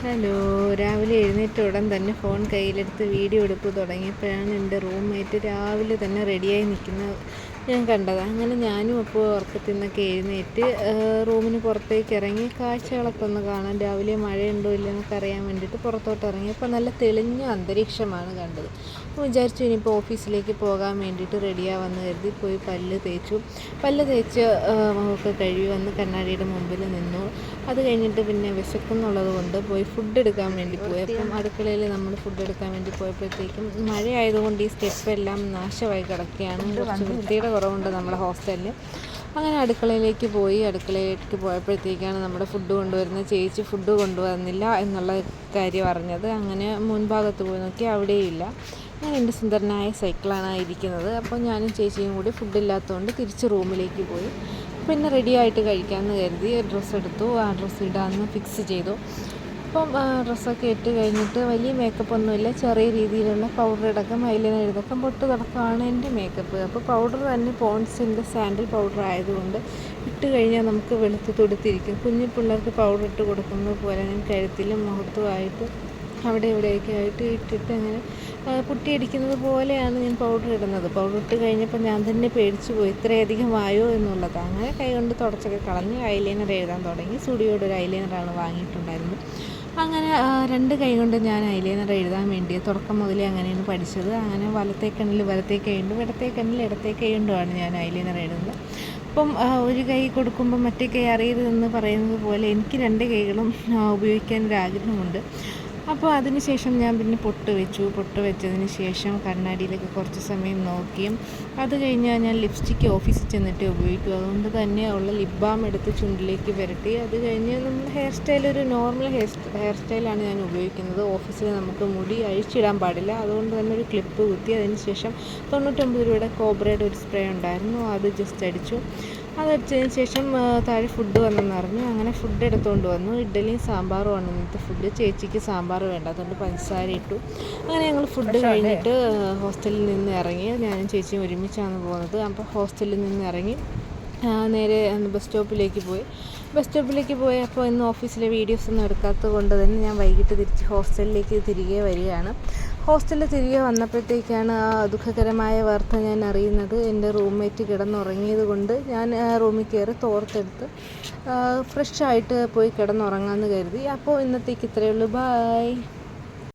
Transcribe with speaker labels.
Speaker 1: Hello. രാവിലെ എഴുന്നേറ്റ ഉടൻ തന്നെ ഫോൺ കയ്യിലെടുത്ത് വീഡിയോ എടുപ്പ് തുടങ്ങിയപ്പോഴാണ് എൻ്റെ റൂംമേറ്റ് രാവിലെ തന്നെ റെഡിയായി നിൽക്കുന്നത് ഞാൻ കണ്ടത്. അങ്ങനെ ഞാനും അപ്പോൾ ഉറക്കത്തിൽ നിന്നൊക്കെ എഴുന്നേറ്റ് റൂമിന് പുറത്തേക്ക് ഇറങ്ങി കാഴ്ചകളൊക്കെ ഒന്ന് കാണാൻ, രാവിലെ മഴയുണ്ടോ ഇല്ലെന്നൊക്കെ അറിയാൻ വേണ്ടിയിട്ട് പുറത്തോട്ട് ഇറങ്ങി. അപ്പോൾ നല്ല തെളിഞ്ഞ അന്തരീക്ഷമാണ് കണ്ടത്. അപ്പോൾ വിചാരിച്ചു ഇനിയിപ്പോൾ ഓഫീസിലേക്ക് പോകാൻ വേണ്ടിയിട്ട് റെഡിയാവാമെന്ന് കരുതി പോയി പല്ല് തേച്ച് മുഖമൊക്കെ കഴുകി വന്ന് കണ്ണാടിയുടെ മുമ്പിൽ നിന്നു. അത് കഴിഞ്ഞിട്ട് പിന്നെ വിശക്കുന്നുള്ളത് കൊണ്ട് പോയി ഫുഡ് എടുക്കാൻ വേണ്ടി പോയി. അപ്പം അടുക്കളയിൽ നമ്മൾ ഫുഡ് എടുക്കാൻ വേണ്ടി പോയപ്പോഴത്തേക്കും മഴയായതുകൊണ്ട് ഈ സ്റ്റെപ്പെല്ലാം നാശമായി കിടക്കുകയാണ്. കുറച്ച് വൃത്തിയുടെ കുറവുണ്ട് നമ്മുടെ ഹോസ്റ്റലിൽ. അങ്ങനെ അടുക്കളയിലേക്ക് പോയപ്പോഴത്തേക്കാണ് നമ്മുടെ ഫുഡ് കൊണ്ടുവരുന്ന ചേച്ചി ഫുഡ് കൊണ്ടുവന്നില്ല എന്നുള്ള കാര്യം അറിഞ്ഞത്. അങ്ങനെ മുൻഭാഗത്ത് പോയി നോക്കി, അവിടെയില്ല. അങ്ങനെ എൻ്റെ സുന്ദരനായ സൈക്കിളാണ് ഇരിക്കുന്നത്. അപ്പോൾ ഞാനും ചേച്ചിയും കൂടി ഫുഡില്ലാത്തതുകൊണ്ട് തിരിച്ച് റൂമിലേക്ക് പോയി. പിന്നെ റെഡിയായിട്ട് കഴിക്കാമെന്ന് കരുതി ഡ്രസ്സ് എടുത്തു. ആ ഡ്രസ്സ് ഇടാമെന്ന് ഫിക്സ് ചെയ്തു. അപ്പം ഡ്രസ്സൊക്കെ ഇട്ട് കഴിഞ്ഞിട്ട് വലിയ മേക്കപ്പ് ഒന്നുമില്ല, ചെറിയ രീതിയിലുള്ള പൗഡർ അടക്കം ഐലൈനർ ഇതൊക്കെ പൊട്ട് തുടക്കമാണ് എൻ്റെ മേക്കപ്പ്. അപ്പോൾ പൗഡർ തന്നെ പോൺസിൻ്റെ സാൻഡിൽ പൗഡർ ആയതുകൊണ്ട് ഇട്ട് കഴിഞ്ഞാൽ നമുക്ക് വെളുത്ത് തുടുത്തിരിക്കും. കുഞ്ഞു പിള്ളേർക്ക് പൗഡർ ഇട്ട് കൊടുക്കുന്നത് പോലെ ഞാൻ കഴുത്തിലും മുഖത്തുമായിട്ട് അവിടെ ഇവിടെയൊക്കെ ആയിട്ട് ഇട്ടിട്ട് അങ്ങനെ പുട്ടിയടിക്കുന്നത് പോലെയാണ് ഞാൻ പൗഡർ ഇടുന്നത്. പൗഡർ ഇട്ട് കഴിഞ്ഞപ്പോൾ ഞാൻ തന്നെ പേടിച്ചു പോയി, ഇത്രയധികം ആയോ എന്നുള്ളത്. അങ്ങനെ കൈകൊണ്ട് തുടച്ചൊക്കെ കളഞ്ഞ് ഐലൈനർ എഴുതാൻ തുടങ്ങി. സ്റ്റുഡിയോയുടെ ഒരു ഐലൈനറാണ് വാങ്ങിയിട്ടുണ്ടായിരുന്നത്. അങ്ങനെ രണ്ട് കൈ കൊണ്ട് ഞാൻ ഐലൈനർ എഴുതാൻ വേണ്ടി തുടക്കം മുതലേ അങ്ങനെയാണ് പഠിച്ചത്. അങ്ങനെ വലത്തേ കണ്ണിൽ വലത്തേ കൈ കൊണ്ടും ഇടത്തേ കണ്ണിൽ ഇടത്തേ കൈ കൊണ്ടുമാണ് ഞാൻ ഐലൈനർ എഴുതുന്നത്. അപ്പം ഒരു കൈ കൊടുക്കുമ്പോൾ മറ്റേ കൈ അറിയരുതെന്ന് പറയുന്നത് പോലെ എനിക്ക് രണ്ട് കൈകളും ഉപയോഗിക്കാനൊരാഗ്രഹമുണ്ട്. അപ്പോൾ അതിന് ശേഷം ഞാൻ പിന്നെ പൊട്ട് വെച്ചതിന് ശേഷം കണ്ണാടിയിലേക്ക് കുറച്ച് സമയം നോക്കിയും അത് കഴിഞ്ഞാൽ ഞാൻ ലിപ്സ്റ്റിക്ക് ഓഫീസിൽ ചെന്നിട്ട് ഉപയോഗിക്കും. അതുകൊണ്ട് തന്നെ ഉള്ള ലിപ് ബാം എടുത്ത് ചുണ്ടിലേക്ക് പുരട്ടി അത് കഴിഞ്ഞ് നമ്മൾ ഹെയർ സ്റ്റൈൽ ഒരു നോർമൽ ഹെയർ സ്റ്റൈലാണ് ഞാൻ ഉപയോഗിക്കുന്നത്. ഓഫീസിൽ നമുക്ക് മുടി അഴിച്ചിടാൻ പാടില്ല, അതുകൊണ്ട് തന്നെ ഒരു ക്ലിപ്പ് കുത്തി അതിന് ശേഷം 99 രൂപയുടെ കോബ്രയുടെ ഒരു സ്പ്രേ ഉണ്ടായിരുന്നു, അത് ജസ്റ്റ് അടിച്ചു. അതടിച്ചതിന് ശേഷം താഴെ ഫുഡ് വന്നെന്ന് അറിഞ്ഞു. അങ്ങനെ ഫുഡ് എടുത്തുകൊണ്ട് വന്നു. ഇഡ്ഡലിയും സാമ്പാറുമാണ് ഇന്നത്തെ ഫുഡ്. ചേച്ചിക്ക് സാമ്പാർ വേണ്ട, അതുകൊണ്ട് പഞ്ചസാര ഇട്ടു. അങ്ങനെ ഞങ്ങൾ ഫുഡ് കഴിഞ്ഞിട്ട് ഹോസ്റ്റലിൽ നിന്ന് ഇറങ്ങി. ഞാനും ചേച്ചിയും ഒരുമിച്ചാണ് പോകുന്നത്. അപ്പോൾ ഹോസ്റ്റലിൽ നിന്ന് ഇറങ്ങി നേരെ ബസ് സ്റ്റോപ്പിലേക്ക് പോയി. അപ്പോൾ ഇന്ന് ഓഫീസിലെ വീഡിയോസ് ഒന്നും എടുക്കാത്തത് കൊണ്ട് തന്നെ ഞാൻ വൈകിട്ട് തിരിച്ച് ഹോസ്റ്റലിലേക്ക് തിരികെ വരികയാണ്. ഹോസ്റ്റലിൽ തിരികെ വന്നപ്പോഴത്തേക്കാണ് ആ ദുഃഖകരമായ വാർത്ത ഞാൻ അറിയുന്നത്. എൻ്റെ റൂംമേറ്റ് കിടന്നുറങ്ങിയത് കൊണ്ട് ഞാൻ റൂമിൽ കയറി തോർത്തെടുത്ത് ഫ്രഷായിട്ട് പോയി കിടന്നുറങ്ങാമെന്ന് കരുതി. അപ്പോൾ ഇന്നത്തേക്ക് ഇത്രയേ ഉള്ളൂ. ബായ്.